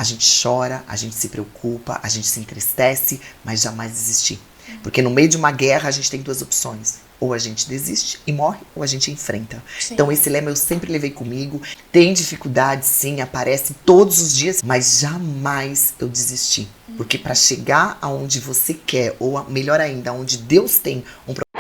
A gente chora, a gente se preocupa, a gente se entristece, mas jamais desistir. Porque no meio de uma guerra a gente tem duas opções. Ou a gente desiste e morre, ou a gente enfrenta. Sim. Então esse lema eu sempre levei comigo. Tem dificuldade, sim, aparece todos os dias, mas jamais eu desisti. Porque para chegar aonde você quer, ou melhor ainda, aonde Deus tem um propósito.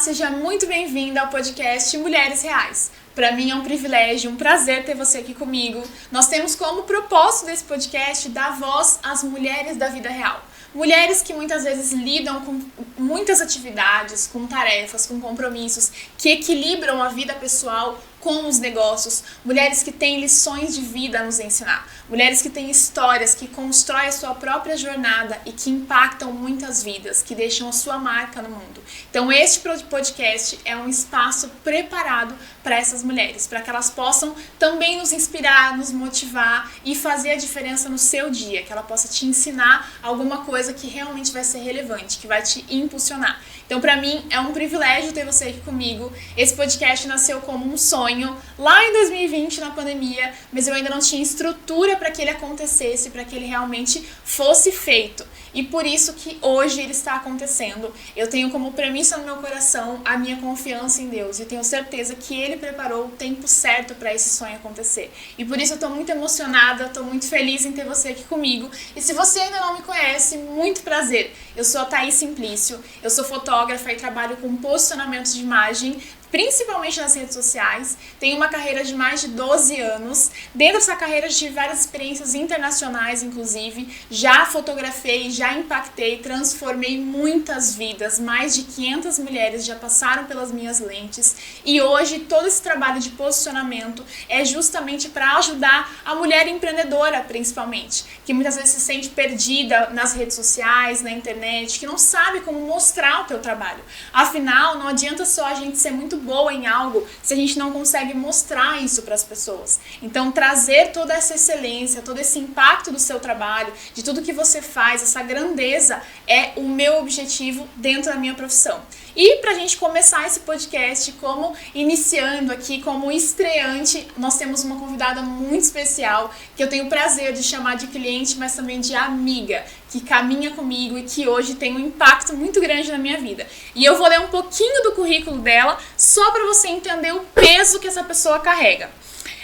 Seja muito bem-vinda ao podcast Mulheres Reais. Para mim é um privilégio, um prazer ter você aqui comigo. Nós temos como propósito desse podcast dar voz às mulheres da vida real. Mulheres que muitas vezes lidam com muitas atividades, com tarefas, com compromissos, que equilibram a vida pessoal com os negócios. Mulheres que têm lições de vida a nos ensinar. Mulheres que têm histórias, que constroem a sua própria jornada e que impactam muitas vidas, que deixam a sua marca no mundo. Então este podcast é um espaço preparado para essas mulheres, para que elas possam também nos inspirar, nos motivar e fazer a diferença no seu dia, que ela possa te ensinar alguma coisa que realmente vai ser relevante, que vai te impulsionar. Então, para mim, é um privilégio ter você aqui comigo. Esse podcast nasceu como um sonho lá em 2020, na pandemia, mas eu ainda não tinha estrutura para que ele acontecesse, para que ele realmente fosse feito. E por isso que hoje ele está acontecendo. Eu tenho como premissa no meu coração a minha confiança em Deus e tenho certeza que Ele preparou o tempo certo para esse sonho acontecer. E por isso eu estou muito emocionada, estou muito feliz em ter você aqui comigo. E se você ainda não me conhece, muito prazer. Eu sou a Thaís Simplício, eu sou fotógrafa e trabalho com posicionamentos de imagem, principalmente nas redes sociais. Tenho uma carreira de mais de 12 anos. Dentro dessa carreira tive várias experiências internacionais, inclusive. Já fotografei, já impactei, transformei muitas vidas. Mais de 500 mulheres já passaram pelas minhas lentes. E hoje todo esse trabalho de posicionamento é justamente para ajudar a mulher empreendedora, principalmente, que muitas vezes se sente perdida nas redes sociais, na internet, que não sabe como mostrar o teu trabalho. Afinal, não adianta só a gente ser muito boa em algo se a gente não consegue mostrar isso para as pessoas. Então, trazer toda essa excelência, todo esse impacto do seu trabalho, de tudo que você faz, essa grandeza, é o meu objetivo dentro da minha profissão. E pra gente começar esse podcast como iniciando aqui, como estreante, nós temos uma convidada muito especial, que eu tenho o prazer de chamar de cliente, mas também de amiga, que caminha comigo e que hoje tem um impacto muito grande na minha vida. E eu vou ler um pouquinho do currículo dela, só para você entender o peso que essa pessoa carrega.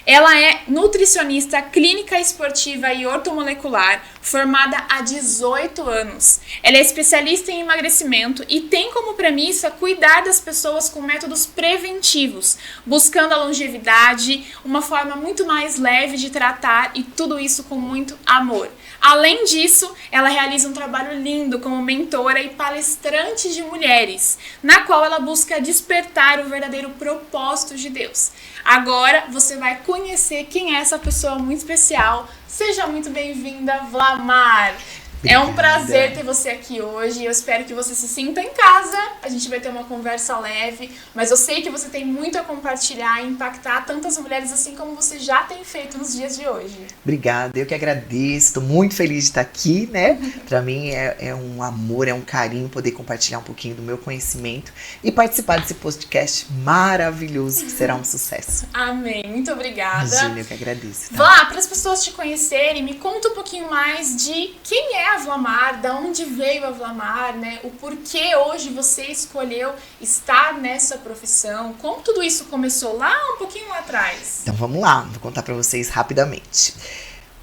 Ela é nutricionista clínica esportiva e ortomolecular, formada há 18 anos. Ela é especialista em emagrecimento e tem como premissa cuidar das pessoas com métodos preventivos, buscando a longevidade, uma forma muito mais leve de tratar e tudo isso com muito amor. Além disso, ela realiza um trabalho lindo como mentora e palestrante de mulheres, na qual ela busca despertar o verdadeiro propósito de Deus. Agora você vai conhecer quem é essa pessoa muito especial. Seja muito bem-vinda, Vlamar! Obrigada. É um prazer ter você aqui hoje. Eu espero que você se sinta em casa. A gente vai ter uma conversa leve, mas eu sei que você tem muito a compartilhar e impactar tantas mulheres assim como você já tem feito nos dias de hoje. Obrigada, eu que agradeço. Estou muito feliz de estar aqui, né? Para mim é um amor, é um carinho poder compartilhar um pouquinho do meu conhecimento e participar desse podcast maravilhoso que será um sucesso. Amém. Muito obrigada. Imagina, eu que agradeço. Tá? Vlá, para as pessoas te conhecerem, me conta um pouquinho mais de quem é a Vlamar, da onde veio a Vlamar, né? O porquê hoje você escolheu estar nessa profissão, como tudo isso começou lá um pouquinho lá atrás. Então vamos lá, vou contar para vocês rapidamente.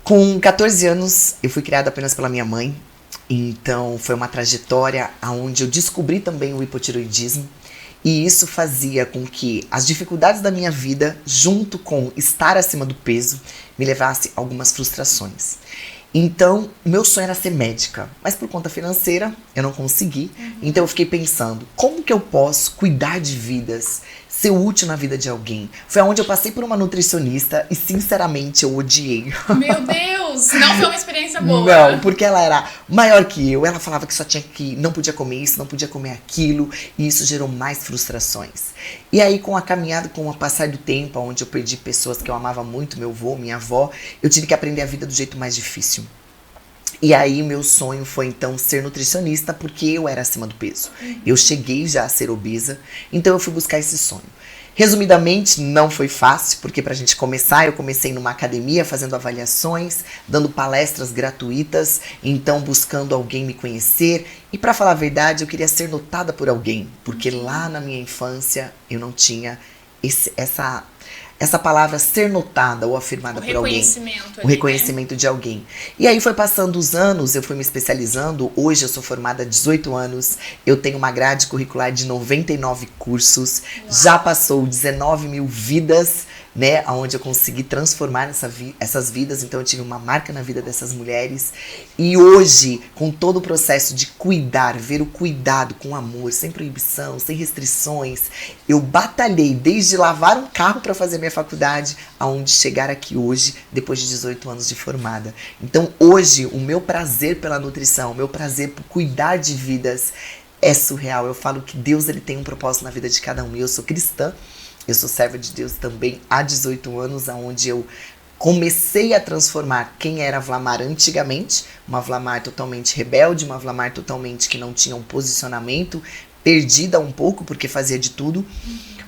Com 14 anos, eu fui criada apenas pela minha mãe, então foi uma trajetória onde eu descobri também o hipotireoidismo. E isso fazia com que as dificuldades da minha vida, junto com estar acima do peso, me levasse a algumas frustrações. Então, meu sonho era ser médica, mas por conta financeira eu não consegui. Então eu fiquei pensando, como que eu posso cuidar de vidas, ser útil na vida de alguém? Foi onde eu passei por uma nutricionista e sinceramente eu odiei. Meu Deus, não foi uma experiência boa. Não, porque ela era maior que eu, ela falava que não podia comer isso, não podia comer aquilo, e isso gerou mais frustrações. E aí com a caminhada, com o passar do tempo, onde eu perdi pessoas que eu amava muito, meu avô, minha avó, eu tive que aprender a vida do jeito mais difícil. E aí meu sonho foi então ser nutricionista, porque eu era acima do peso. Eu cheguei já a ser obesa, então eu fui buscar esse sonho. Resumidamente, não foi fácil, porque pra gente começar, eu comecei numa academia fazendo avaliações, dando palestras gratuitas, então buscando alguém me conhecer. E pra falar a verdade, eu queria ser notada por alguém, porque lá na minha infância eu não tinha essa palavra ser notada ou afirmada por alguém. O reconhecimento de alguém. E aí foi passando os anos, eu fui me especializando. Hoje eu sou formada há 18 anos. Eu tenho uma grade curricular de 99 cursos. Uau. Já passou 19 mil vidas, né? Onde eu consegui transformar essas vidas. Então eu tive uma marca na vida dessas mulheres. E hoje, com todo o processo de cuidar, ver o cuidado com amor, sem proibição, sem restrições, eu batalhei desde lavar um carro para fazer minha faculdade, aonde chegar aqui hoje, depois de 18 anos de formada. Então hoje, o meu prazer pela nutrição, o meu prazer por cuidar de vidas é surreal. Eu falo que Deus ele tem um propósito na vida de cada um. E eu sou cristã, eu sou serva de Deus também há 18 anos, aonde eu comecei a transformar quem era a Vlamar antigamente, uma Vlamar totalmente rebelde, uma Vlamar totalmente que não tinha um posicionamento, perdida um pouco porque fazia de tudo,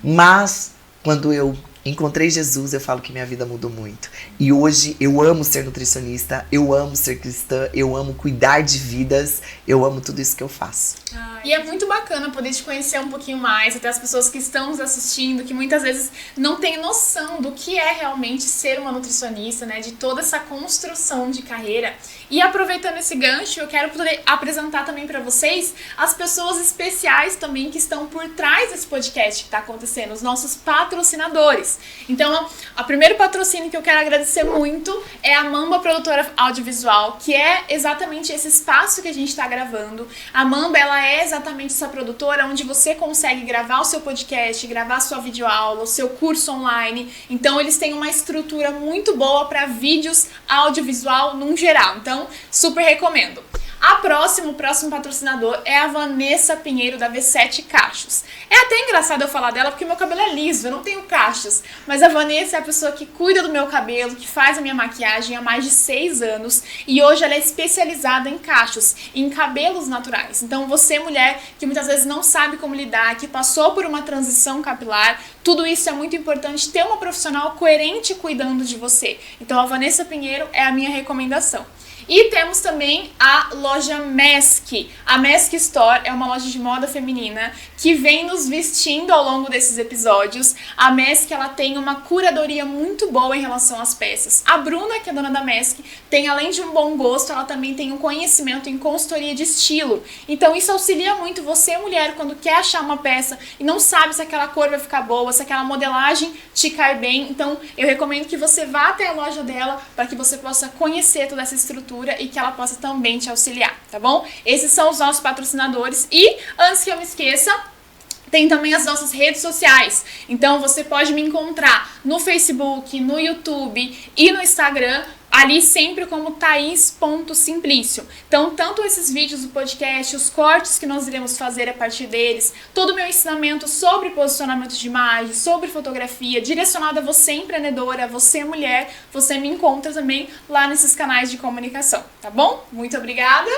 mas quando eu encontrei Jesus, eu falo que minha vida mudou muito. E hoje eu amo ser nutricionista, eu amo ser cristã, eu amo cuidar de vidas, eu amo tudo isso que eu faço. E é muito bacana poder te conhecer um pouquinho mais, até as pessoas que estão nos assistindo, que muitas vezes não têm noção do que é realmente ser uma nutricionista, né? De toda essa construção de carreira. E aproveitando esse gancho, eu quero poder apresentar também para vocês as pessoas especiais também que estão por trás desse podcast que está acontecendo, os nossos patrocinadores. Então, o primeiro patrocínio que eu quero agradecer muito é a Mamba Produtora Audiovisual, que é exatamente esse espaço que a gente está gravando. A Mamba, ela é exatamente essa produtora onde você consegue gravar o seu podcast, gravar a sua videoaula, o seu curso online. Então, eles têm uma estrutura muito boa para vídeos audiovisual num geral. Então, super recomendo. O próximo patrocinador é a Vanessa Pinheiro, da V7 Cachos. É até engraçado eu falar dela porque meu cabelo é liso, eu não tenho cachos. Mas a Vanessa é a pessoa que cuida do meu cabelo, que faz a minha maquiagem há mais de 6 anos. E hoje ela é especializada em cachos, em cabelos naturais. Então você, mulher, que muitas vezes não sabe como lidar, que passou por uma transição capilar, tudo isso é muito importante, ter uma profissional coerente cuidando de você. Então a Vanessa Pinheiro é a minha recomendação. E temos também a loja Mask. A Mask Store é uma loja de moda feminina que vem nos vestindo ao longo desses episódios. A Mask, ela tem uma curadoria muito boa em relação às peças. A Bruna, que é dona da Mask, tem, além de um bom gosto, ela também tem um conhecimento em consultoria de estilo. Então isso auxilia muito você, mulher, quando quer achar uma peça e não sabe se aquela cor vai ficar boa, se aquela modelagem te cai bem. Então eu recomendo que você vá até a loja dela para que você possa conhecer toda essa estrutura e que ela possa também te auxiliar, tá bom? Esses são os nossos patrocinadores. E, antes que eu me esqueça, tem também as nossas redes sociais. Então, você pode me encontrar no Facebook, no YouTube e no Instagram, ali sempre como Thaís.Simplício. Então, tanto esses vídeos do podcast, os cortes que nós iremos fazer a partir deles, todo o meu ensinamento sobre posicionamento de imagem, sobre fotografia, direcionado a você empreendedora, a você mulher, você me encontra também lá nesses canais de comunicação, tá bom? Muito obrigada.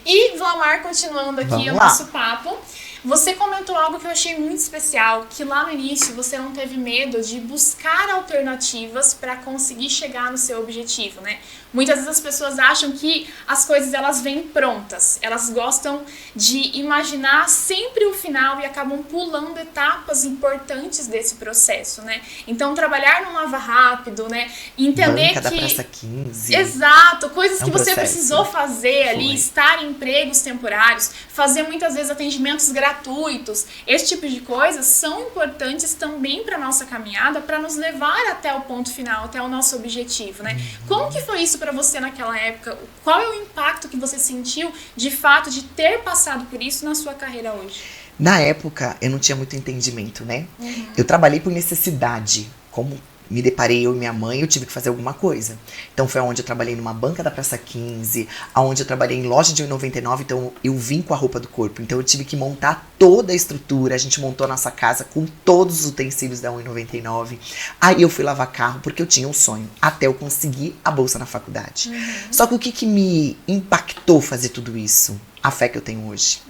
E, Vlamar, continuando aqui o nosso papo, você comentou algo que eu achei muito especial, que lá no início você não teve medo de buscar alternativas para conseguir chegar no seu objetivo, né? Muitas vezes as pessoas acham que as coisas elas vêm prontas, elas gostam de imaginar sempre o final e acabam pulando etapas importantes desse processo, né? Então trabalhar num lava rápido, né? Entender Banca que... da Praça 15. Exato, coisas que você processo. precisou fazer ali, estar em empregos temporários, fazer muitas vezes atendimentos gratuitos gratuitos, esse tipo de coisas são importantes também para nossa caminhada, para nos levar até o ponto final, até o nosso objetivo, né? Como que foi isso para você naquela época? Qual é o impacto que você sentiu, de fato, de ter passado por isso na sua carreira hoje? Na época, eu não tinha muito entendimento, né? Eu trabalhei por necessidade. Como me deparei eu e minha mãe, eu tive que fazer alguma coisa. Então foi onde eu trabalhei numa banca da Praça 15, onde eu trabalhei em loja de 1,99, então eu vim com a roupa do corpo. Então eu tive que montar toda a estrutura, a gente montou a nossa casa com todos os utensílios da 1,99. Aí eu fui lavar carro porque eu tinha um sonho, até eu conseguir a bolsa na faculdade. Só que o que me impactou fazer tudo isso? A fé que eu tenho hoje.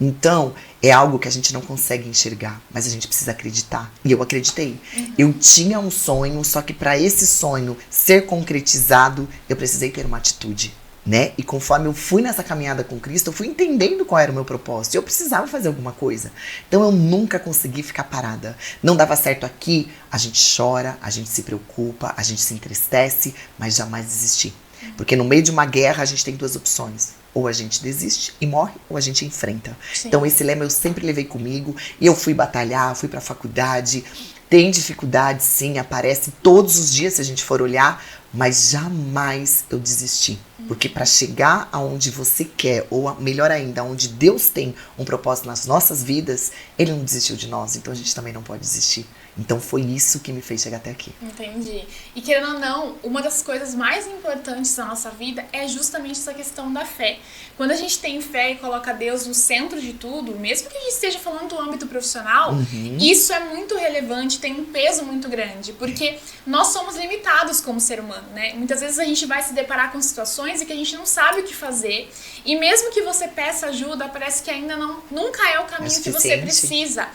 Então, é algo que a gente não consegue enxergar, mas a gente precisa acreditar. E eu acreditei. Eu tinha um sonho, só que para esse sonho ser concretizado, eu precisei ter uma atitude, né? E conforme eu fui nessa caminhada com Cristo, eu fui entendendo qual era o meu propósito. Eu precisava fazer alguma coisa. Então, eu nunca consegui ficar parada. Não dava certo aqui, a gente chora, a gente se preocupa, a gente se entristece, mas jamais desistir. Porque no meio de uma guerra, a gente tem duas opções. Ou a gente desiste e morre, ou a gente enfrenta. Sim. Então esse lema eu sempre levei comigo. E eu fui batalhar, fui pra faculdade. Tem dificuldade, sim, aparece todos os dias se a gente for olhar. Mas jamais eu desisti. Porque para chegar aonde você quer, ou melhor ainda, aonde Deus tem um propósito nas nossas vidas, Ele não desistiu de nós. Então a gente também não pode desistir. Então foi isso que me fez chegar até aqui. Entendi. E querendo ou não, uma das coisas mais importantes da nossa vida é justamente essa questão da fé. Quando a gente tem fé e coloca Deus no centro de tudo, mesmo que a gente esteja falando do âmbito profissional, isso é muito relevante, tem um peso muito grande, porque nós somos limitados como ser humano, né? Muitas vezes a gente vai se deparar com situações em que a gente não sabe o que fazer, e mesmo que você peça ajuda, parece que ainda nunca é o caminho que você precisa.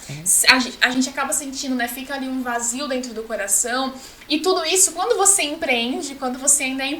A gente acaba sentindo, né? Fica ali um vazio dentro do coração. E tudo isso, quando você empreende, quando você ainda é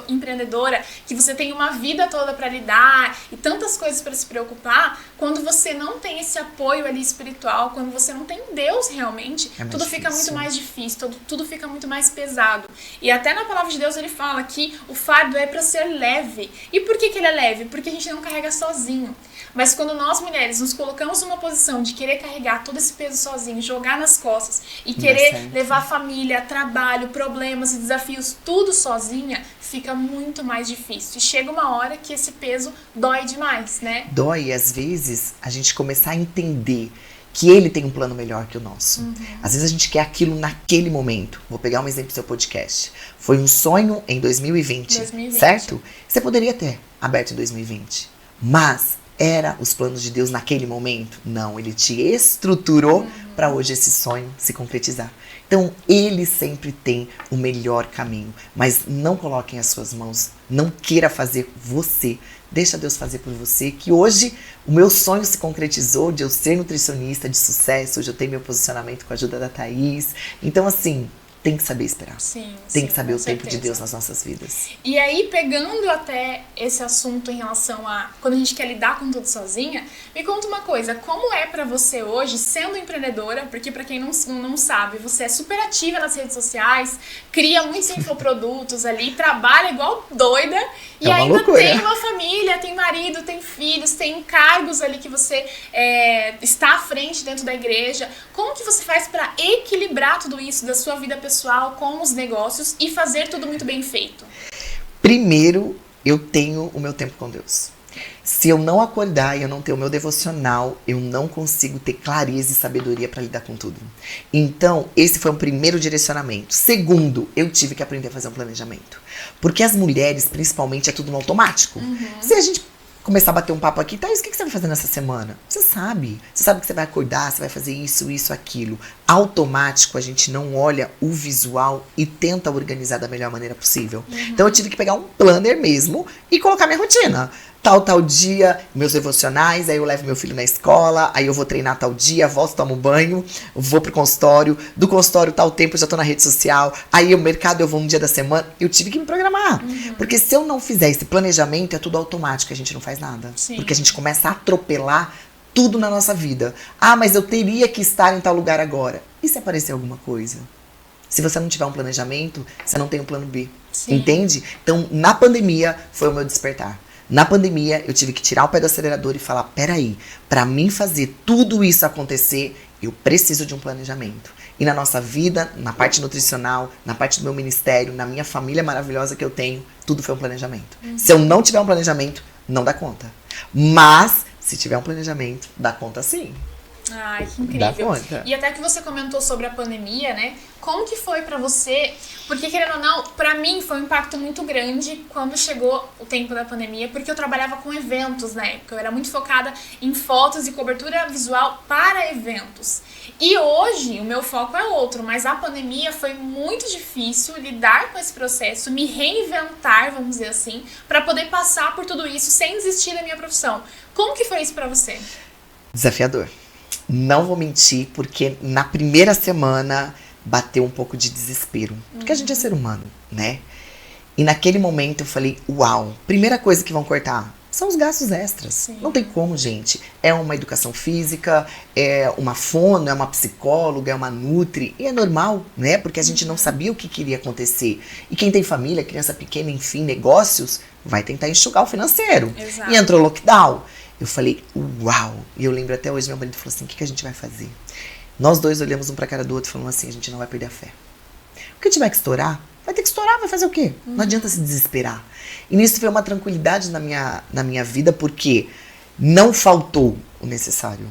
empreendedora, que você tem uma vida toda para lidar e tantas coisas para se preocupar, quando você não tem esse apoio ali espiritual, quando você não tem Deus realmente, tudo fica muito mais difícil, tudo fica muito mais pesado. E até na palavra de Deus ele fala que o fardo é para ser leve. E por que ele é leve? Porque a gente não carrega sozinho. Mas quando nós, mulheres, nos colocamos numa posição de querer carregar todo esse peso sozinho, jogar nas costas e querer levar família, trabalho, problemas e desafios tudo sozinha, fica muito mais difícil. E chega uma hora que esse peso dói demais, né? Dói, e às vezes a gente começar a entender que ele tem um plano melhor que o nosso. Às vezes a gente quer aquilo naquele momento. Vou pegar um exemplo do seu podcast. Foi um sonho em 2020, certo? Você poderia ter aberto em 2020, mas era os planos de Deus naquele momento? Não, Ele te estruturou para hoje esse sonho se concretizar. Então, Ele sempre tem o melhor caminho, mas não coloque em as suas mãos, não queira fazer você. Deixa Deus fazer por você, que hoje o meu sonho se concretizou de eu ser nutricionista de sucesso, hoje eu tenho meu posicionamento com a ajuda da Thaís. Então, assim, tem que saber esperar. Tem que saber o tempo de Deus nas nossas vidas. E aí, pegando até esse assunto em relação a quando a gente quer lidar com tudo sozinha, me conta uma coisa, como é pra você hoje, sendo empreendedora, porque pra quem não sabe, você é super ativa nas redes sociais, cria muitos infoprodutos ali, trabalha igual doida, e ainda loucura. Tem uma família, tem marido, tem filhos, tem encargos ali que você está à frente dentro da igreja. Como que você faz pra equilibrar tudo isso da sua vida pessoal com os negócios e fazer tudo muito bem feito? Primeiro, eu tenho o meu tempo com Deus. Se eu não acordar e eu não ter o meu devocional, eu não consigo ter clareza e sabedoria para lidar com tudo. Então, esse foi o primeiro direcionamento. Segundo, eu tive que aprender a fazer um planejamento. Porque as mulheres, principalmente, é tudo no automático. Se a gente começar a bater um papo aqui, Thaís, o que você vai fazer nessa semana? Você sabe que você vai acordar, você vai fazer isso, aquilo. Automático, a gente não olha o visual e tenta organizar da melhor maneira possível. Então eu tive que pegar um planner mesmo e colocar minha rotina. Tal dia, meus devocionais, aí eu levo meu filho na escola, aí eu vou treinar tal dia, volto, tomo banho, vou pro consultório, do consultório tal tempo eu já tô na rede social, aí o mercado eu vou um dia da semana. Eu tive que me programar, porque se eu não fizer esse planejamento, é tudo automático, a gente não faz nada. Porque a gente começa a atropelar tudo na nossa vida. Ah, mas eu teria que estar em tal lugar agora. E se aparecer alguma coisa? Se você não tiver um planejamento, você não tem um plano B. Entende? Então, na pandemia, foi o meu despertar. Na pandemia, eu tive que tirar o pé do acelerador e falar, peraí, pra mim fazer tudo isso acontecer, eu preciso de um planejamento. E na nossa vida, na parte nutricional, na parte do meu ministério, na minha família maravilhosa que eu tenho, tudo foi um planejamento. Se eu não tiver um planejamento, não dá conta. Mas, se tiver um planejamento, dá conta sim. Ai, que incrível. Dá conta. E até que você comentou sobre a pandemia, né? Como que foi pra você? Porque, querendo ou não, pra mim foi um impacto muito grande quando chegou o tempo da pandemia, porque eu trabalhava com eventos na época. Eu era muito focada em fotos e cobertura visual para eventos. E hoje o meu foco é outro, mas a pandemia foi muito difícil lidar com esse processo, me reinventar, vamos dizer assim, pra poder passar por tudo isso sem desistir da minha profissão. Como que foi isso pra você? Desafiador. Não vou mentir, porque na primeira semana bateu um pouco de desespero. Porque a gente é ser humano, né? E naquele momento eu falei, uau, primeira coisa que vão cortar são os gastos extras. Sim. Não tem como, gente. É uma educação física, é uma fono, é uma psicóloga, é uma nutri. E é normal, né? Porque a gente não sabia o que iria acontecer. E quem tem família, criança pequena, enfim, negócios, vai tentar enxugar o financeiro. Exato. E entrou lockdown. Eu falei, uau! E eu lembro até hoje, meu marido falou assim, o que a gente vai fazer? Nós dois olhamos um pra cara do outro e falamos assim, a gente não vai perder a fé. O que tiver que estourar, vai ter que estourar, vai fazer o quê? Não adianta se desesperar. E nisso foi uma tranquilidade na minha vida, porque não faltou o necessário.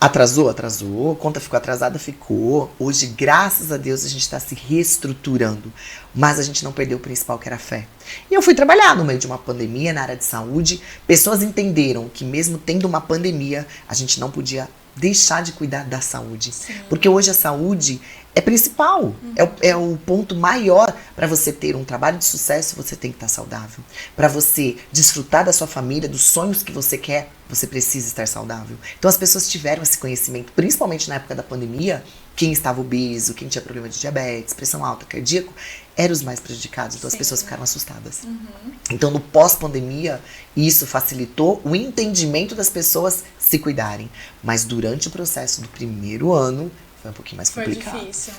Atrasou, conta ficou atrasada, ficou. Hoje, graças a Deus, a gente está se reestruturando. Mas a gente não perdeu o principal, que era a fé. E eu fui trabalhar no meio de uma pandemia, na área de saúde. Pessoas entenderam que mesmo tendo uma pandemia, a gente não podia deixar de cuidar da saúde. Sim. Porque hoje a saúde é principal, é o ponto maior. Para você ter um trabalho de sucesso, você tem que estar saudável. Para você desfrutar da sua família, dos sonhos que você quer, você precisa estar saudável. Então as pessoas tiveram esse conhecimento, principalmente na época da pandemia. Quem estava obeso, quem tinha problema de diabetes, pressão alta, cardíaco, eram os mais prejudicados. Então as pessoas ficaram assustadas. Então no pós-pandemia, isso facilitou o entendimento das pessoas se cuidarem. Mas durante o processo do primeiro ano, foi um pouquinho mais complicado. Foi difícil.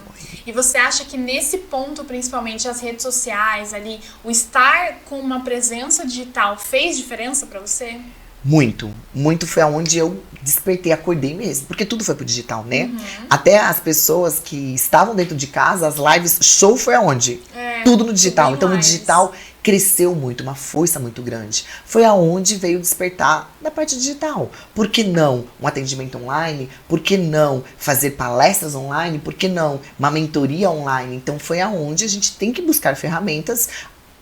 E você acha que nesse ponto, principalmente as redes sociais ali, o estar com uma presença digital fez diferença pra você? Muito foi aonde eu despertei, acordei mesmo, porque tudo foi pro digital, né? Até as pessoas que estavam dentro de casa, as lives, show foi aonde? Tudo no digital. Então o digital cresceu muito, uma força muito grande. Foi aonde veio despertar da parte digital. Por que não um atendimento online? Por que não fazer palestras online? Por que não uma mentoria online? Então foi aonde a gente tem que buscar ferramentas.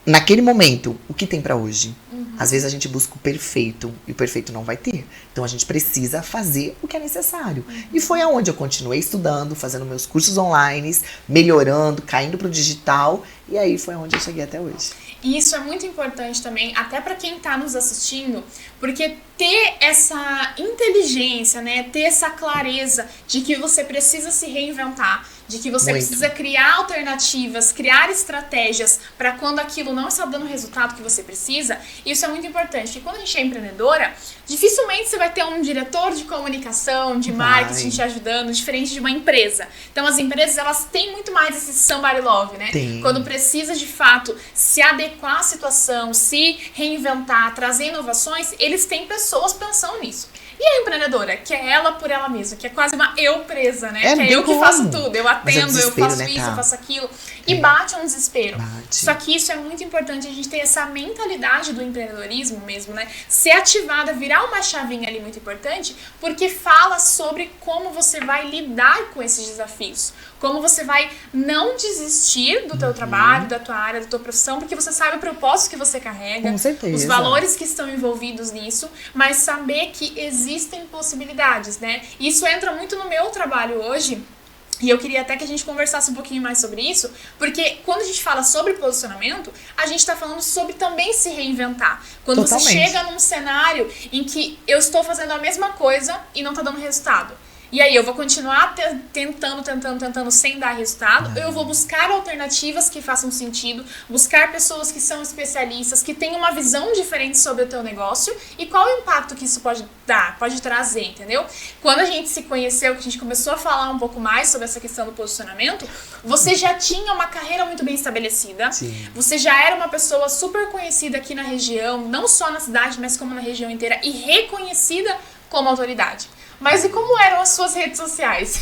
Naquele momento, o que tem pra hoje? Às vezes a gente busca o perfeito e o perfeito não vai ter. Então a gente precisa fazer o que é necessário. E foi aonde eu continuei estudando, fazendo meus cursos online, melhorando, caindo pro digital. E aí foi onde eu cheguei até hoje. E isso é muito importante também, até para quem está nos assistindo, porque ter essa inteligência, né, ter essa clareza de que você precisa se reinventar, de que você precisa criar alternativas, criar estratégias para quando aquilo não está dando o resultado que você precisa, isso é muito importante. Porque quando a gente é empreendedora, dificilmente você vai ter um diretor de comunicação, de marketing te ajudando, diferente de uma empresa. Então as empresas, elas têm muito mais esse somebody love, né? Quando precisa de fato se adequar à situação, se reinventar, trazer inovações, eles têm pessoas pensando nisso. E a empreendedora, que é ela por ela mesma, que é quase uma eu presa, né? Que é eu que faço tudo, eu atendo, eu faço isso, eu faço aquilo. E bate um desespero. Só que isso é muito importante, a gente ter essa mentalidade do empreendedorismo mesmo, né? Ser ativada, virar uma chavinha ali muito importante, porque fala sobre como você vai lidar com esses desafios. Como você vai não desistir do teu trabalho, da tua área, da tua profissão, porque você sabe o propósito que você carrega, com certeza, os valores que estão envolvidos nisso, mas saber que existem possibilidades, né? E isso entra muito no meu trabalho hoje, e eu queria até que a gente conversasse um pouquinho mais sobre isso, porque quando a gente fala sobre posicionamento, a gente está falando sobre também se reinventar. Quando você chega num cenário em que eu estou fazendo a mesma coisa e não está dando resultado. E aí eu vou continuar tentando sem dar resultado, eu vou buscar alternativas que façam sentido, buscar pessoas que são especialistas, que tenham uma visão diferente sobre o teu negócio e qual o impacto que isso pode dar, pode trazer, entendeu? Quando a gente se conheceu, que a gente começou a falar um pouco mais sobre essa questão do posicionamento, você já tinha uma carreira muito bem estabelecida, você já era uma pessoa super conhecida aqui na região, não só na cidade, mas como na região inteira, e reconhecida como autoridade. Mas e como eram as suas redes sociais?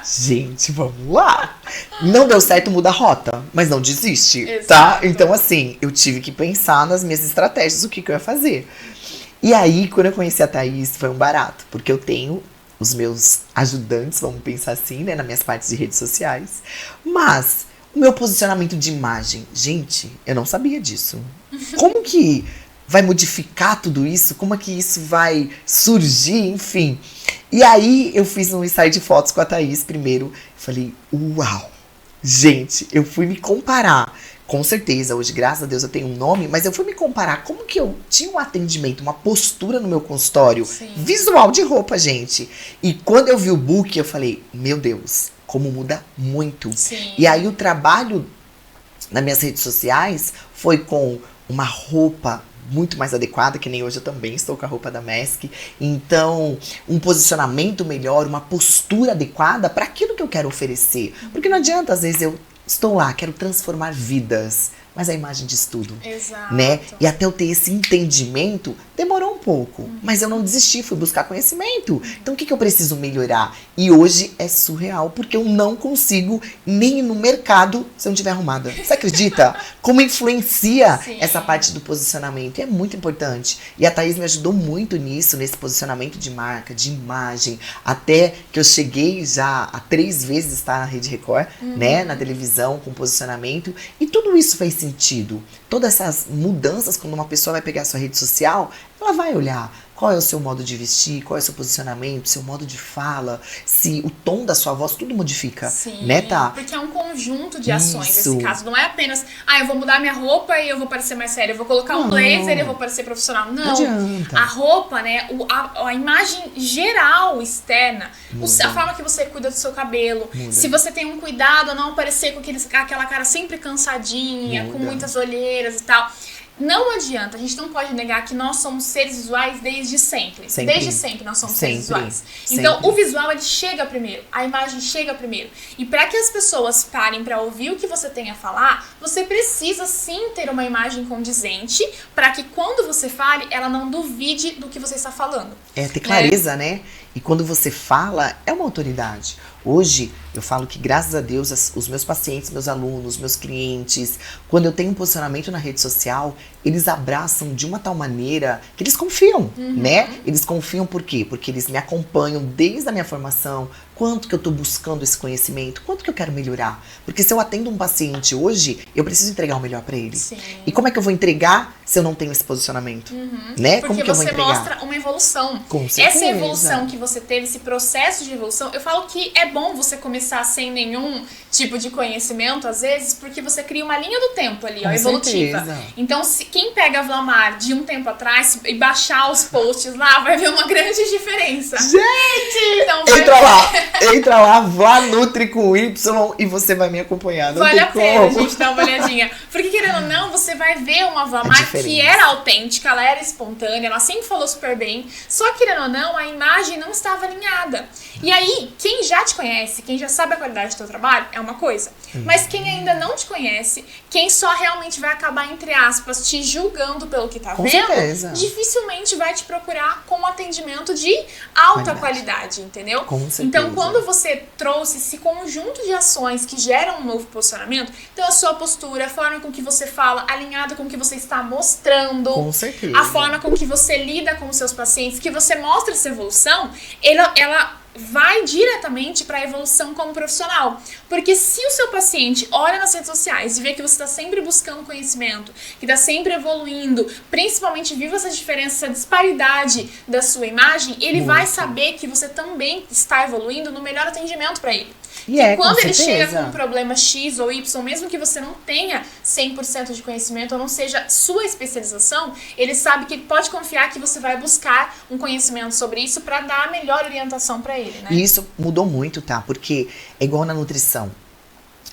Gente, vamos lá. Não deu certo, muda a rota, mas não desiste, Exato. Tá? Então, assim, eu tive que pensar nas minhas estratégias, o que eu ia fazer. E aí, quando eu conheci a Thaís, foi um barato, porque eu tenho os meus ajudantes, vamos pensar assim, né, nas minhas partes de redes sociais. Mas o meu posicionamento de imagem, gente, eu não sabia disso. Como que vai modificar tudo isso? Como é que isso vai surgir? Enfim. E aí eu fiz um ensaio de fotos com a Thaís primeiro. Falei, uau! Gente, eu fui me comparar. Com certeza, hoje, graças a Deus, eu tenho um nome, mas eu fui me comparar como que eu tinha um atendimento, uma postura no meu consultório, visual de roupa, gente. E quando eu vi o book, eu falei, meu Deus, como muda muito. Sim. E aí o trabalho nas minhas redes sociais foi com uma roupa muito mais adequada, que nem hoje eu também estou com a roupa da Mask. Então, um posicionamento melhor, uma postura adequada para aquilo que eu quero oferecer. Porque não adianta, às vezes, eu estou lá, quero transformar vidas, mas a imagem diz tudo. Exato. Né? E até eu ter esse entendimento, demorou um pouco. Mas eu não desisti, fui buscar conhecimento. Então, o que eu preciso melhorar? E hoje é surreal, porque eu não consigo nem ir no mercado se eu não estiver arrumada. Você acredita? Como influencia essa parte do posicionamento? E é muito importante. E a Thaís me ajudou muito nisso, nesse posicionamento de marca, de imagem. Até que eu cheguei já a 3 vezes estar na Rede Record, né? Na televisão, com posicionamento. E tudo isso fez sentido. Todas essas mudanças, quando uma pessoa vai pegar a sua rede social, ela vai olhar qual é o seu modo de vestir, qual é o seu posicionamento, seu modo de fala, se o tom da sua voz, tudo modifica. Sim, né, tá? Porque é um conjunto de ações nesse caso. Não é apenas, eu vou mudar minha roupa e eu vou parecer mais séria. Eu vou colocar um blazer e eu vou parecer profissional. Não. Adianta. A roupa, né, a imagem geral externa, a forma que você cuida do seu cabelo, se você tem um cuidado a não aparecer com aquela cara sempre cansadinha, com muitas olheiras e tal. Não adianta, a gente não pode negar que nós somos seres visuais desde sempre. Desde sempre nós somos seres visuais. Então, o visual, ele chega primeiro, a imagem chega primeiro. E para que as pessoas parem para ouvir o que você tem a falar, você precisa sim ter uma imagem condizente para que quando você fale, ela não duvide do que você está falando. É ter clareza, né? E quando você fala, é uma autoridade. Hoje, eu falo que, graças a Deus, os meus pacientes, meus alunos, meus clientes, quando eu tenho um posicionamento na rede social, eles abraçam de uma tal maneira que eles confiam, né? Eles confiam por quê? Porque eles me acompanham desde a minha formação, quanto que eu tô buscando esse conhecimento, quanto que eu quero melhorar. Porque se eu atendo um paciente hoje, eu preciso entregar o melhor para ele. Sim. E como é que eu vou entregar se eu não tenho esse posicionamento? Né? Porque como que eu vou você entregar? mostra uma evolução. Com certeza. Essa evolução que você teve, esse processo de evolução, eu falo que é bom você começar sem nenhum tipo de conhecimento, às vezes, porque você cria uma linha do tempo ali, ó, evolutiva. Certeza. Então, quem pega a Vlamar de um tempo atrás e baixar os posts lá, vai ver uma grande diferença. Gente! Então, entra lá, Vla Nutri com Y e você vai me acompanhar. Não vale tem a pena, como. gente, dar uma olhadinha. Porque, querendo ou não, você vai ver uma Vlamar que era autêntica, ela era espontânea, ela sempre falou super bem. Só que, querendo ou não, a imagem não estava alinhada. E aí, quem já te conhece, quem já sabe a qualidade do teu trabalho, é uma coisa. Mas quem ainda não te conhece, quem só realmente vai acabar, entre aspas, te julgando pelo que tá Com vendo, certeza. dificilmente vai te procurar com um atendimento de alta qualidade, entendeu? Com certeza. Então, quando você trouxe esse conjunto de ações que geram um novo posicionamento, então a sua postura, a forma com que você fala, alinhada com o que você está mostrando, Com certeza. a forma com que você lida com os seus pacientes, que você mostra essa evolução, ela vai diretamente para a evolução como profissional. Porque se o seu paciente olha nas redes sociais e vê que você está sempre buscando conhecimento, que está sempre evoluindo, principalmente viu essa diferença, essa disparidade da sua imagem, ele vai saber que você também está evoluindo no melhor atendimento para ele. E é, quando com ele chega certeza. com um problema X ou Y, mesmo que você não tenha 100% de conhecimento ou não seja sua especialização, ele sabe que ele pode confiar que você vai buscar um conhecimento sobre isso para dar a melhor orientação para ele, né? E isso mudou muito, tá? Porque é igual na nutrição.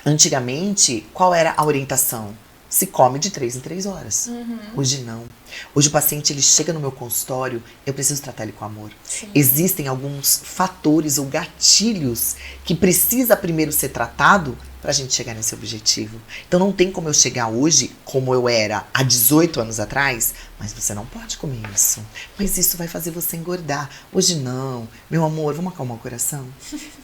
Antigamente, qual era a orientação? Se come de 3 em 3 horas. Hoje não. Hoje o paciente ele chega no meu consultório, eu preciso tratar ele com amor. Sim. Existem alguns fatores ou gatilhos que precisa primeiro ser tratado pra gente chegar nesse objetivo. Então não tem como eu chegar hoje como eu era há 18 anos atrás, mas você não pode comer isso. Mas isso vai fazer você engordar. Hoje não. Meu amor, vamos acalmar o coração?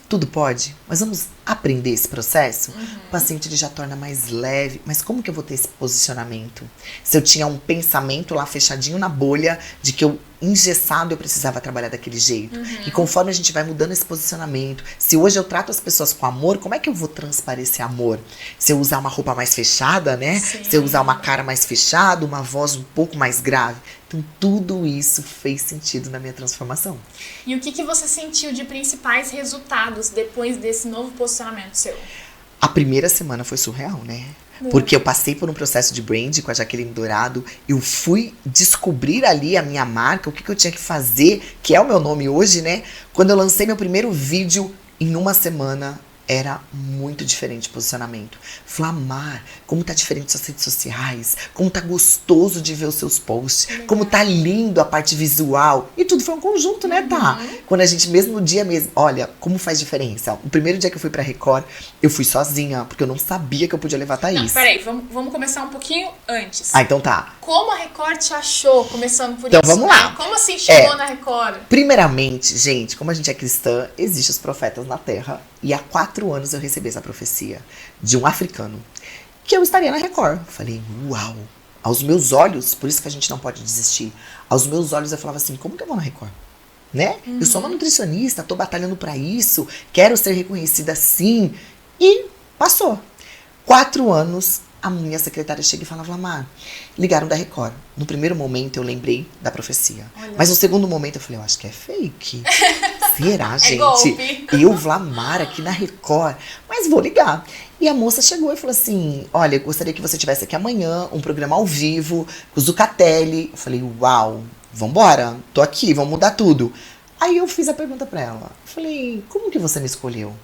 Tudo pode, mas vamos aprender esse processo? O paciente ele já torna mais leve. Mas como que eu vou ter esse posicionamento? Se eu tinha um pensamento lá fechadinho na bolha de que eu engessado eu precisava trabalhar daquele jeito. E conforme a gente vai mudando esse posicionamento, se hoje eu trato as pessoas com amor, como é que eu vou transparecer amor? Se eu usar uma roupa mais fechada, né? Sim. Se eu usar uma cara mais fechada, uma voz um pouco mais grave. Então tudo isso fez sentido na minha transformação. E o que você sentiu de principais resultados depois desse novo posicionamento seu? A primeira semana foi surreal, né? Porque eu passei por um processo de brand com a Jaqueline Dourado, eu fui descobrir ali a minha marca, o que eu tinha que fazer, que é o meu nome hoje, né? Quando eu lancei meu primeiro vídeo, em uma semana, era muito diferente o posicionamento. Flamar, como tá diferente suas redes sociais, como tá gostoso de ver os seus posts, como tá lindo a parte visual. E tudo foi um conjunto, né, tá? Quando a gente, mesmo no dia mesmo, olha, como faz diferença. O primeiro dia que eu fui pra Record, eu fui sozinha, porque eu não sabia que eu podia levar a Thaís. Não, peraí, vamos começar um pouquinho antes. Ah, então tá. Como a Record te achou, começando por Então, isso? vamos lá. Né? Como assim chegou na Record? Primeiramente, gente, como a gente é cristã, existem os profetas na Terra. E há 4 anos eu recebi essa profecia de um africano, que eu estaria na Record. Falei, uau! Aos meus olhos, por isso que a gente não pode desistir. Aos meus olhos eu falava assim, como que eu vou na Record? Né? Eu sou uma nutricionista, tô batalhando pra isso, quero ser reconhecida assim. E passou. 4 anos, a minha secretária chega e fala, Vlamar, ligaram da Record. No primeiro momento eu lembrei da profecia. Olha. Mas no segundo momento eu falei, eu acho que é fake. Será, gente? Golpe. Eu, Vlamar, aqui na Record. Mas vou ligar. E a moça chegou e falou assim, olha, eu gostaria que você tivesse aqui amanhã um programa ao vivo com o Zucatelli. Eu falei, uau, vambora, tô aqui, vamos mudar tudo. Aí eu fiz a pergunta pra ela. Falei, como que você me escolheu?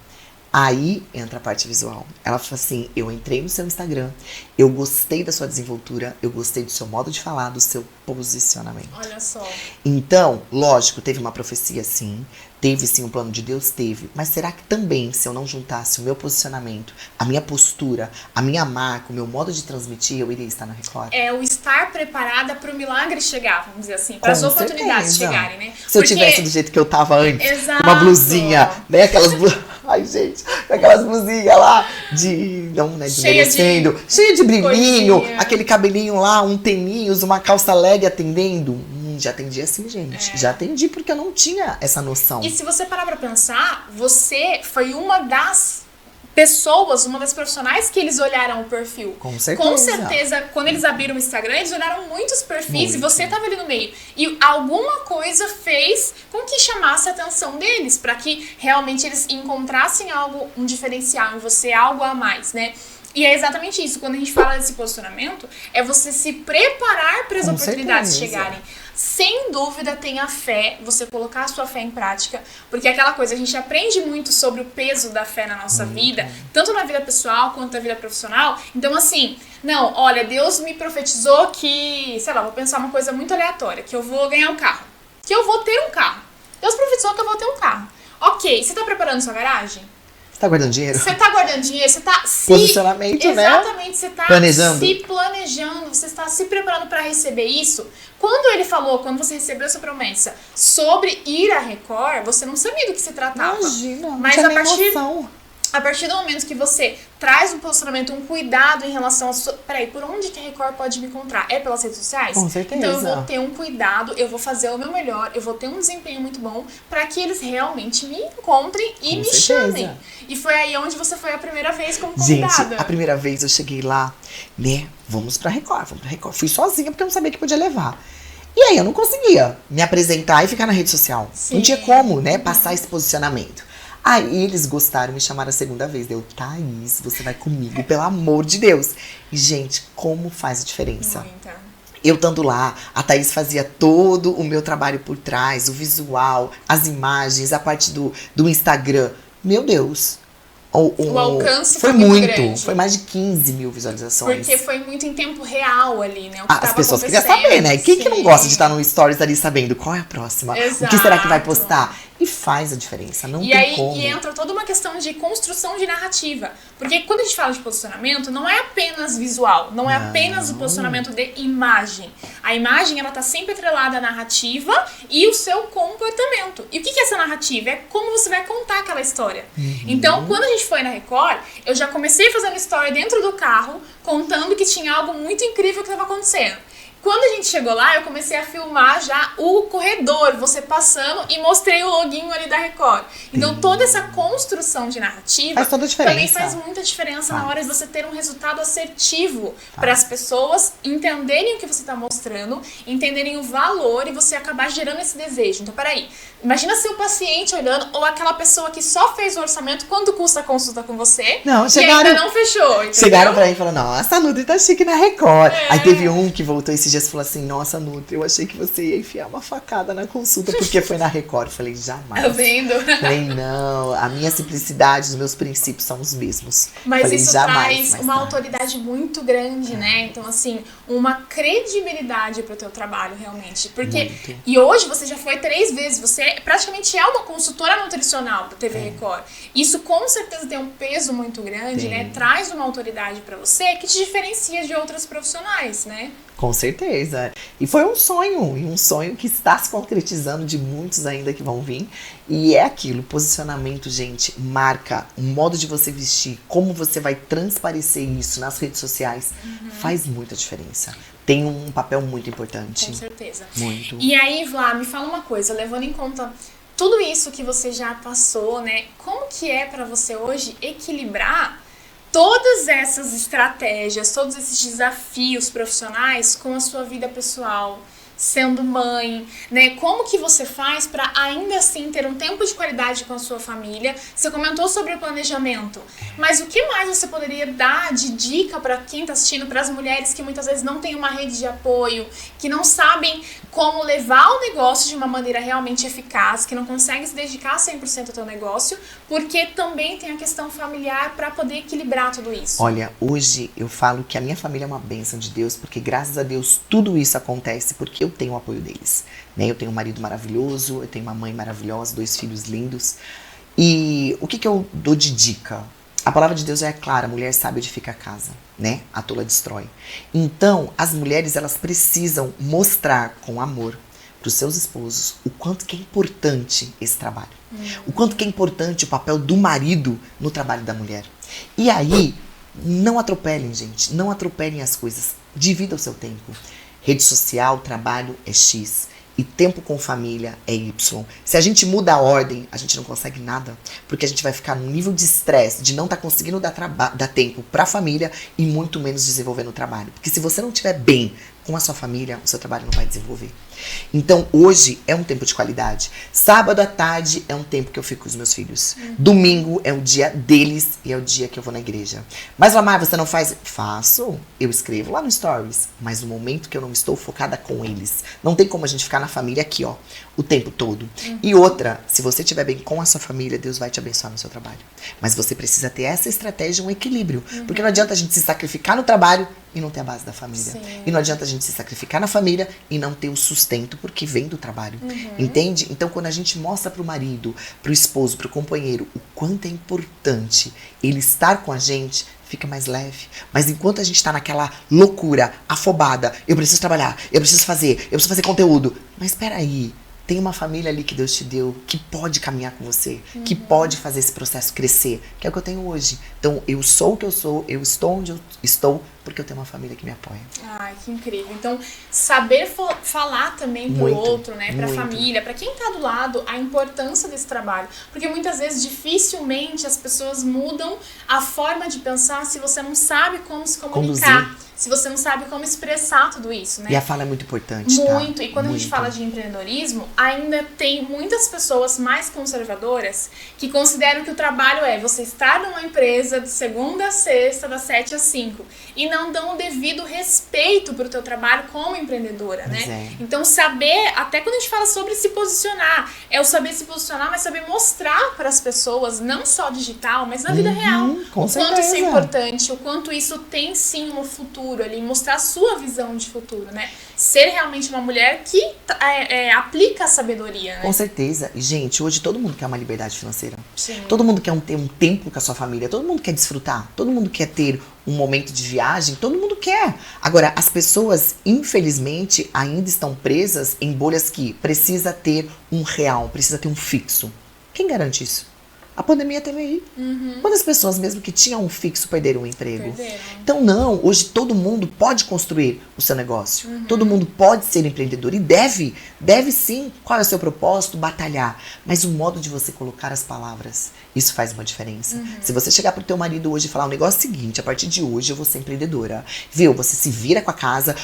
Aí entra a parte visual. Ela falou assim, eu entrei no seu Instagram, eu gostei da sua desenvoltura, eu gostei do seu modo de falar, do seu posicionamento. Olha só. Então, lógico, teve uma profecia sim, teve sim um plano de Deus, teve. Mas será que também, se eu não juntasse o meu posicionamento, a minha postura, a minha marca, o meu modo de transmitir, eu iria estar na Record? É o estar preparada para o milagre chegar, vamos dizer assim, para as Com oportunidades certeza. chegarem, né? Se eu tivesse do jeito que eu tava antes, Exato. com uma blusinha, né? Aquelas Ai, gente, aquelas blusinhas lá de. Não, né? Desmerecendo. Cheia de brilhinho, coisinha. aquele cabelinho lá, um teninhos, uma calça leg atendendo. Já atendi assim, gente. Já atendi porque eu não tinha essa noção. E se você parar pra pensar, você foi uma das pessoas, uma das profissionais que eles olharam o perfil. Com certeza. Com certeza, quando eles abriram o Instagram, eles olharam muitos perfis Muito. e você tava ali no meio. E alguma coisa fez com que chamasse a atenção deles, pra que realmente eles encontrassem algo, um diferencial em você, algo a mais, né? E é exatamente isso, quando a gente fala desse posicionamento, é você se preparar para as Com oportunidades certeza. chegarem. Sem dúvida, tenha fé, você colocar a sua fé em prática, porque é aquela coisa, a gente aprende muito sobre o peso da fé na nossa vida, tanto na vida pessoal quanto na vida profissional. Então, assim, não, olha, Deus me profetizou que, sei lá, vou pensar uma coisa muito aleatória, que eu vou ganhar um carro, que eu vou ter um carro. Deus profetizou que eu vou ter um carro. Ok, você tá preparando sua garagem? Você tá guardando dinheiro? Você tá guardando dinheiro, você tá se... Posicionamento, né? Exatamente, você tá Planejando. se planejando, você está se preparando para receber isso. Quando ele falou, quando você recebeu essa promessa sobre ir à Record, você não sabia do que se tratava. Imagina, não Mas tinha a nem partir, noção. a partir do momento que você traz um posicionamento, um cuidado em relação a sua... Peraí, por onde que a Record pode me encontrar? É pelas redes sociais? Com certeza. Então eu vou ter um cuidado, eu vou fazer o meu melhor, eu vou ter um desempenho muito bom para que eles realmente me encontrem e Com me certeza. chamem. E foi aí onde você foi a primeira vez como Gente, convidada. a primeira vez eu cheguei lá, né? Vamos pra Record. Fui sozinha porque eu não sabia que podia levar. E aí eu não conseguia me apresentar e ficar na rede social. Sim. Não tinha como, né? Passar esse posicionamento. Aí eles gostaram, me chamaram a segunda vez. Deu, Thaís, você vai comigo, pelo amor de Deus. E, gente, como faz a diferença? Muita. Eu estando lá, a Thaís fazia todo o meu trabalho por trás, o visual, as imagens, a parte do Instagram. Meu Deus. O alcance foi muito muito. grande. Foi mais de 15 mil visualizações. Porque foi muito em tempo real ali, né? O que As tava pessoas queriam acontecendo, saber, né? Quem que não sim. gosta de estar no stories ali sabendo qual é a próxima? O que será que vai Exato. postar? E faz a diferença, não E tem aí como. e entra toda uma questão de construção de narrativa. Porque quando a gente fala de posicionamento, não é apenas visual, não é apenas o posicionamento de imagem. A imagem, ela tá sempre atrelada à narrativa e o seu comportamento. E o que é essa narrativa? É como você vai contar aquela história. Então, quando a gente foi na Record, eu já comecei fazendo história dentro do carro, contando que tinha algo muito incrível que estava acontecendo. Quando a gente chegou lá, eu comecei a filmar já o corredor, você passando, e mostrei o loginho ali da Record. Então, toda essa construção de narrativa Faz toda a diferença. também faz muita diferença na hora de você ter um resultado assertivo para as pessoas entenderem o que você está mostrando, entenderem o valor e você acabar gerando esse desejo. Então, peraí, imagina se o paciente olhando, ou aquela pessoa que só fez o orçamento, quanto custa a consulta com você? Não, e ainda não fechou, entendeu? Chegaram pra mim e falaram, nossa, a Nutri tá chique na Record. Aí teve um que voltou esses dias e falou assim, nossa, Nutri, eu achei que você ia enfiar uma facada na consulta porque foi na Record. Eu falei, jamais. Tá vendo? Falei, não, a minha simplicidade, os meus princípios são os mesmos. Mas falei, isso jamais, traz uma autoridade muito grande, né? Então, assim, uma credibilidade pro teu trabalho, realmente. Porque, Muito. e hoje você já foi 3 vezes, você praticamente é uma consultora nutricional da TV Record. Isso com certeza tem um peso muito grande, Tem. né? Traz uma autoridade pra você que te diferencia de outros profissionais, né? Com certeza. E foi um sonho que está se concretizando de muitos ainda que vão vir. E é aquilo, posicionamento, gente, marca, o modo de você vestir, como você vai transparecer isso nas redes sociais, faz muita diferença. Tem um papel muito importante. Com certeza. Muito. E aí, Vlá, me fala uma coisa, levando em conta tudo isso que você já passou, né? Como que é pra você hoje equilibrar todas essas estratégias, todos esses desafios profissionais com a sua vida pessoal, sendo mãe, né? Como que você faz para ainda assim ter um tempo de qualidade com a sua família? Você comentou sobre o planejamento, mas o que mais você poderia dar de dica para quem tá assistindo, para as mulheres que muitas vezes não têm uma rede de apoio, que não sabem como levar o negócio de uma maneira realmente eficaz, que não conseguem se dedicar 100% ao teu negócio, porque também tem a questão familiar para poder equilibrar tudo isso? Olha, hoje eu falo que a minha família é uma bênção de Deus, porque graças a Deus tudo isso acontece porque eu tenho o apoio deles, né? Eu tenho um marido maravilhoso, eu tenho uma mãe maravilhosa, 2 filhos lindos. E o que eu dou de dica? A palavra de Deus é clara, a mulher sabe onde fica a casa, né? A tola destrói. Então, as mulheres, elas precisam mostrar com amor para os seus esposos o quanto que é importante esse trabalho. O quanto que é importante o papel do marido no trabalho da mulher. E aí, não atropelem, gente. Não atropelem as coisas. Divida o seu tempo. Rede social, trabalho é X. E tempo com família é Y. Se a gente muda a ordem, a gente não consegue nada. Porque a gente vai ficar num nível de estresse, de não estar conseguindo dar tempo pra família e muito menos desenvolvendo o trabalho. Porque se você não estiver bem com a sua família, o seu trabalho não vai desenvolver. Então, hoje é um tempo de qualidade. Sábado à tarde é um tempo que eu fico com os meus filhos. Domingo é o dia deles e é o dia que eu vou na igreja. Mas, Lamar, você não faz? Faço. Eu escrevo lá no Stories. Mas no momento que eu não estou focada com eles. Não tem como a gente ficar na família aqui, ó, o tempo todo. E outra, se você estiver bem com a sua família, Deus vai te abençoar no seu trabalho. Mas você precisa ter essa estratégia, um equilíbrio. Porque não adianta a gente se sacrificar no trabalho e não ter a base da família. Sim. E não adianta a gente se sacrificar na família e não ter o sustento porque vem do trabalho. Entende? Então, quando a gente mostra pro marido, pro esposo, pro companheiro o quanto é importante ele estar com a gente, fica mais leve. Mas enquanto a gente tá naquela loucura, afobada, eu preciso trabalhar, eu preciso fazer conteúdo. Mas peraí, tem uma família ali que Deus te deu, que pode caminhar com você, que pode fazer esse processo crescer, que é o que eu tenho hoje. Então, eu sou o que eu sou, eu estou onde eu estou, Porque eu tenho uma família que me apoia. Ai, que incrível. Então, saber falar também pro outro, né? Pra família, pra quem tá do lado, a importância desse trabalho. Porque muitas vezes, dificilmente, as pessoas mudam a forma de pensar se você não sabe como se comunicar. Conduzir. Se você não sabe como expressar tudo isso, né? E a fala é muito importante, Muito. Tá? E quando a gente fala de empreendedorismo, ainda tem muitas pessoas mais conservadoras que consideram que o trabalho é você estar numa empresa de segunda a sexta, das 7 às 5. E não dão o devido respeito pro teu trabalho como empreendedora, né? Então, saber, até quando a gente fala sobre se posicionar, é o saber se posicionar, mas saber mostrar para as pessoas, não só digital, mas na vida real, o quanto isso é importante, o quanto isso tem sim um futuro ali, mostrar a sua visão de futuro, né? Ser realmente uma mulher que aplica a sabedoria, né? Com certeza. E, gente, hoje todo mundo quer uma liberdade financeira. Sim. Todo mundo quer ter um tempo com a sua família. Todo mundo quer desfrutar. Todo mundo quer ter um momento de viagem. Todo mundo quer. Agora, as pessoas, infelizmente, ainda estão presas em bolhas que precisa ter um real, precisa ter um fixo. Quem garante isso? A pandemia teve aí. Quantas pessoas mesmo que tinham um fixo perderam o emprego? Então não, hoje todo mundo pode construir o seu negócio. Todo mundo pode ser empreendedor e deve sim. Qual é o seu propósito? Batalhar. Mas o modo de você colocar as palavras, isso faz uma diferença. Se você chegar pro teu marido hoje e falar o negócio seguinte, a partir de hoje eu vou ser empreendedora. Viu? Você se vira com a casa,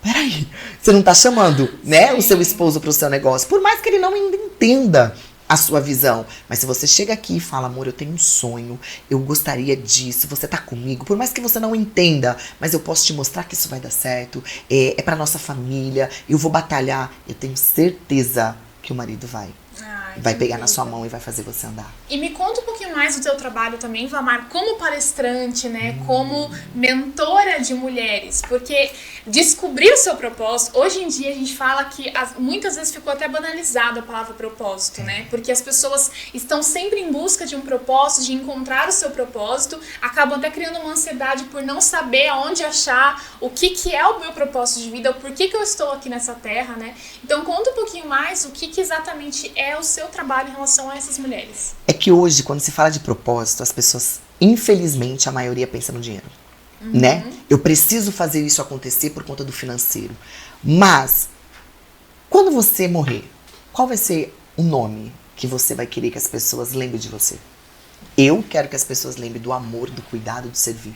peraí, você não tá chamando, né, o seu esposo pro seu negócio. Por mais que ele não entenda a sua visão. Mas se você chega aqui e fala, amor, eu tenho um sonho, eu gostaria disso, você tá comigo, por mais que você não entenda, mas eu posso te mostrar que isso vai dar certo, é pra nossa família, eu vou batalhar, eu tenho certeza que o marido vai pegar na sua mão e vai fazer você andar. E me conta um pouquinho mais do teu trabalho também, Vlamar, como palestrante, né, como mentora de mulheres, porque descobrir o seu propósito, hoje em dia a gente fala que muitas vezes ficou até banalizada a palavra propósito, né, porque as pessoas estão sempre em busca de um propósito, de encontrar o seu propósito, acabam até criando uma ansiedade por não saber aonde achar o que é o meu propósito de vida, o porquê que eu estou aqui nessa terra, né. Então conta um pouquinho mais o que exatamente é o seu trabalho em relação a essas mulheres. É que hoje, quando se fala de propósito, as pessoas, infelizmente, a maioria pensa no dinheiro, né? Eu preciso fazer isso acontecer por conta do financeiro. Mas, quando você morrer, qual vai ser o nome que você vai querer que as pessoas lembrem de você? Eu quero que as pessoas lembrem do amor, do cuidado, do servir.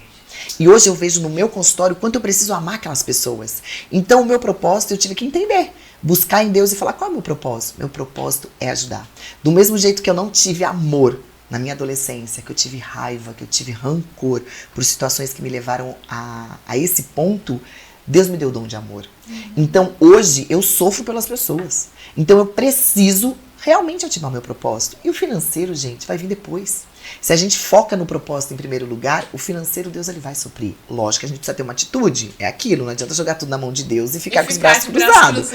E hoje eu vejo no meu consultório o quanto eu preciso amar aquelas pessoas. Então o meu propósito eu tive que entender. Buscar em Deus e falar, qual é o meu propósito? Meu propósito é ajudar. Do mesmo jeito que eu não tive amor na minha adolescência, que eu tive raiva, que eu tive rancor por situações que me levaram a esse ponto, Deus me deu o dom de amor. Então hoje eu sofro pelas pessoas. Então eu preciso realmente ativar o meu propósito. E o financeiro, gente, vai vir depois. Se a gente foca no propósito em primeiro lugar, o financeiro, Deus ele vai suprir. Lógico que a gente precisa ter uma atitude. É aquilo, não adianta jogar tudo na mão de Deus e ficar com os braços cruzados.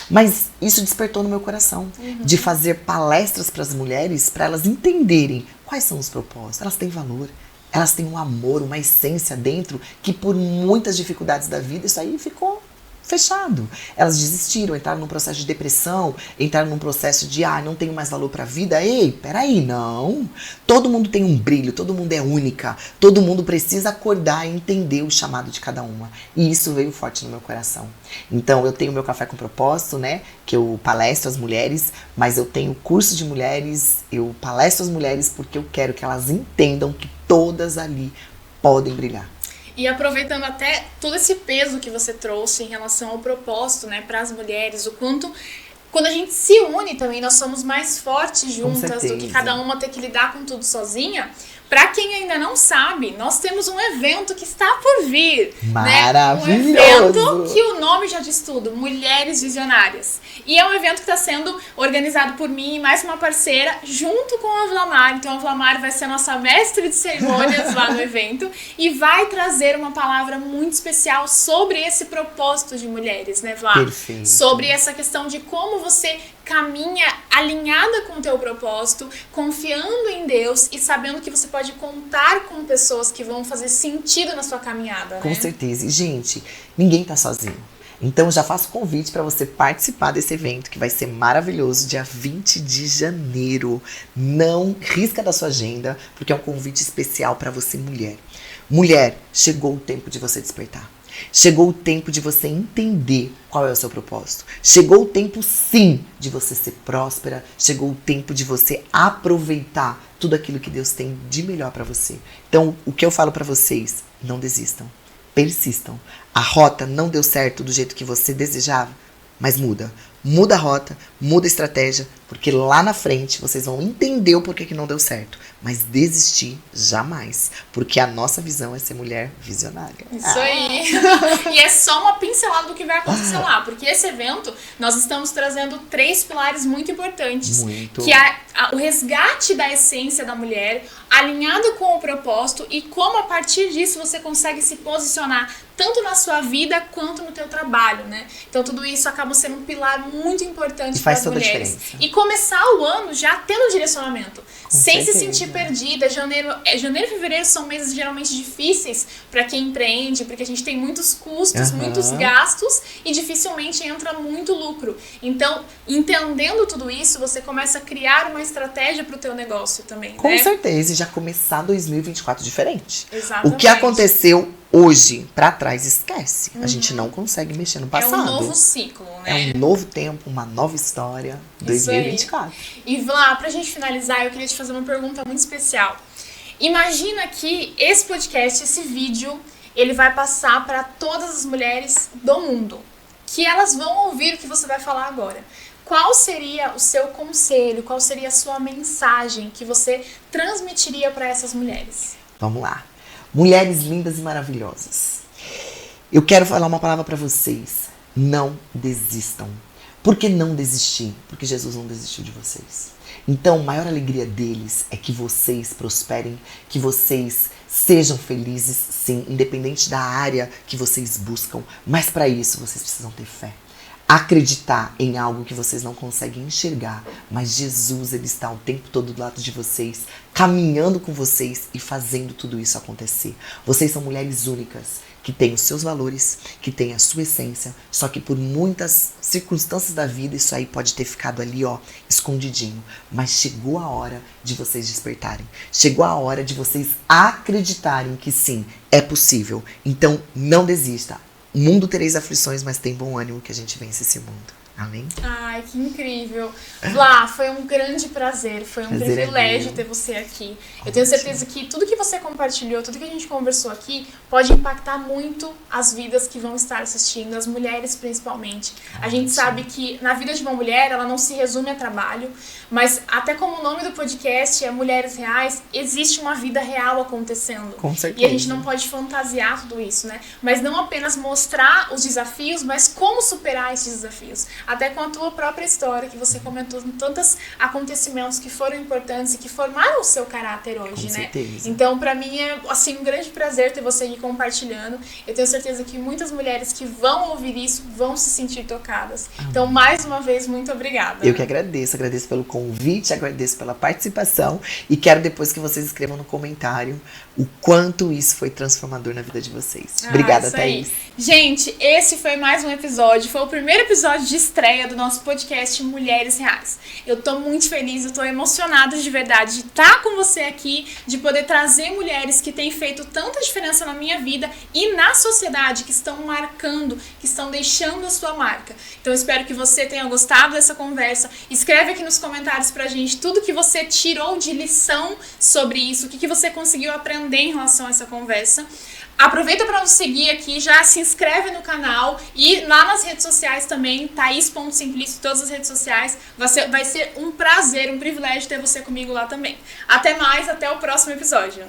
Mas isso despertou no meu coração. De fazer palestras para as mulheres, para elas entenderem quais são os propósitos. Elas têm valor. Elas têm um amor, uma essência dentro, que por muitas dificuldades da vida, isso aí ficou fechado. Elas desistiram, entraram num processo de depressão, entraram num processo de, não tenho mais valor pra vida. Ei, peraí, não. Todo mundo tem um brilho, todo mundo é única, todo mundo precisa acordar e entender o chamado de cada uma. E isso veio forte no meu coração. Então, eu tenho meu Café com Propósito, né, que eu palestro as mulheres, mas eu tenho curso de mulheres, eu palestro as mulheres porque eu quero que elas entendam que todas ali podem brilhar. E aproveitando até todo esse peso que você trouxe em relação ao propósito, né, para as mulheres, o quanto quando a gente se une também, nós somos mais fortes juntas do que cada uma ter que lidar com tudo sozinha. Para quem ainda não sabe, nós temos um evento que está por vir. Maravilhoso! Né? Um evento que o nome já diz tudo, Mulheres Visionárias. E é um evento que está sendo organizado por mim e mais uma parceira, junto com a Vlamar. Então a Vlamar vai ser a nossa mestre de cerimônias lá no evento e vai trazer uma palavra muito especial sobre esse propósito de mulheres, né, Vlá? Perfeito. Sobre essa questão de como você caminha alinhada com o teu propósito, confiando em Deus e sabendo que você pode contar com pessoas que vão fazer sentido na sua caminhada, né? Com certeza. E, gente, ninguém tá sozinho. Então, já faço convite para você participar desse evento, que vai ser maravilhoso, dia 20 de janeiro. Não risca da sua agenda, porque é um convite especial para você, mulher. Mulher, chegou o tempo de você despertar. Chegou o tempo de você entender qual é o seu propósito. Chegou o tempo, sim, de você ser próspera. Chegou o tempo de você aproveitar tudo aquilo que Deus tem de melhor para você. Então, o que eu falo para vocês, não desistam. Persistam. A rota não deu certo do jeito que você desejava, mas muda. Muda a rota, muda a estratégia, porque lá na frente vocês vão entender o porquê que não deu certo. Mas desistir, jamais. Porque a nossa visão é ser mulher visionária. Isso aí. E é só uma pincelada do que vai acontecer lá. Porque esse evento, nós estamos trazendo 3 pilares muito importantes. Muito. Que é o resgate da essência da mulher, alinhado com o propósito, e como a partir disso você consegue se posicionar tanto na sua vida quanto no teu trabalho, né? Então tudo isso acaba sendo um pilar muito importante para as mulheres. E começar o ano já tendo direcionamento. Sem se sentir perdida. Janeiro e fevereiro são meses geralmente difíceis para quem empreende, porque a gente tem muitos custos, muitos gastos e dificilmente entra muito lucro. Então, entendendo tudo isso, você começa a criar uma estratégia para o teu negócio também, Com né? certeza, e já começar 2024 diferente. Exatamente. O que aconteceu hoje pra trás, esquece. A gente não consegue mexer no passado. É um novo ciclo, né? É um novo tempo, uma nova história. 2024. E Vlá, pra gente finalizar, eu queria te fazer uma pergunta muito especial. Imagina que esse podcast, esse vídeo, ele vai passar para todas as mulheres do mundo, que elas vão ouvir o que você vai falar agora. Qual seria o seu conselho, qual seria a sua mensagem que você transmitiria para essas mulheres? Vamos lá. Mulheres lindas e maravilhosas. Eu quero falar uma palavra para vocês. Não desistam. Por que não desistir? Porque Jesus não desistiu de vocês. Então, a maior alegria deles é que vocês prosperem, que vocês sejam felizes, sim, independente da área que vocês buscam. Mas para isso, vocês precisam ter fé. Acreditar em algo que vocês não conseguem enxergar, mas Jesus, ele está o tempo todo do lado de vocês, caminhando com vocês e fazendo tudo isso acontecer. Vocês são mulheres únicas, que têm os seus valores, que têm a sua essência, só que por muitas circunstâncias da vida isso aí pode ter ficado ali, ó, escondidinho. Mas chegou a hora de vocês despertarem. Chegou a hora de vocês acreditarem que sim, é possível. Então, não desista. O mundo tereis aflições, mas tem bom ânimo que a gente vence esse mundo. Amém? Ai, que incrível. Vlá, foi um grande prazer, foi um privilégio ter você aqui. Eu tenho certeza que tudo que você compartilhou, tudo que a gente conversou aqui, pode impactar muito as vidas que vão estar assistindo, as mulheres principalmente. A gente sabe que na vida de uma mulher, ela não se resume a trabalho, mas até como o nome do podcast é Mulheres Reais, existe uma vida real acontecendo. Com certeza. E a gente não pode fantasiar tudo isso, né? Mas não apenas mostrar os desafios, mas como superar esses desafios. Até com a tua própria história, que você comentou em tantos acontecimentos que foram importantes e que formaram o seu caráter hoje, com né? certeza. Então, pra mim é assim um grande prazer ter você aqui compartilhando. Eu tenho certeza que muitas mulheres que vão ouvir isso vão se sentir tocadas. Amém. Então, mais uma vez, muito obrigada. Eu que agradeço pelo convite, agradeço pela participação e quero depois que vocês escrevam no comentário o quanto isso foi transformador na vida de vocês. Obrigada, Thaís. Gente, esse foi mais um episódio, foi o primeiro episódio de estreia do nosso podcast Mulheres Reais. Eu tô muito feliz, eu tô emocionada de verdade de estar com você aqui, de poder trazer mulheres que têm feito tanta diferença na minha vida e na sociedade, que estão marcando, que estão deixando a sua marca. Então eu espero que você tenha gostado dessa conversa. Escreve aqui nos comentários pra gente tudo que você tirou de lição sobre isso, o que você conseguiu aprender em relação a essa conversa. Aproveita para nos seguir aqui, já se inscreve no canal e lá nas redes sociais também, Thaís.simplício, todas as redes sociais. Vai ser um prazer, um privilégio ter você comigo lá também. Até mais, até o próximo episódio.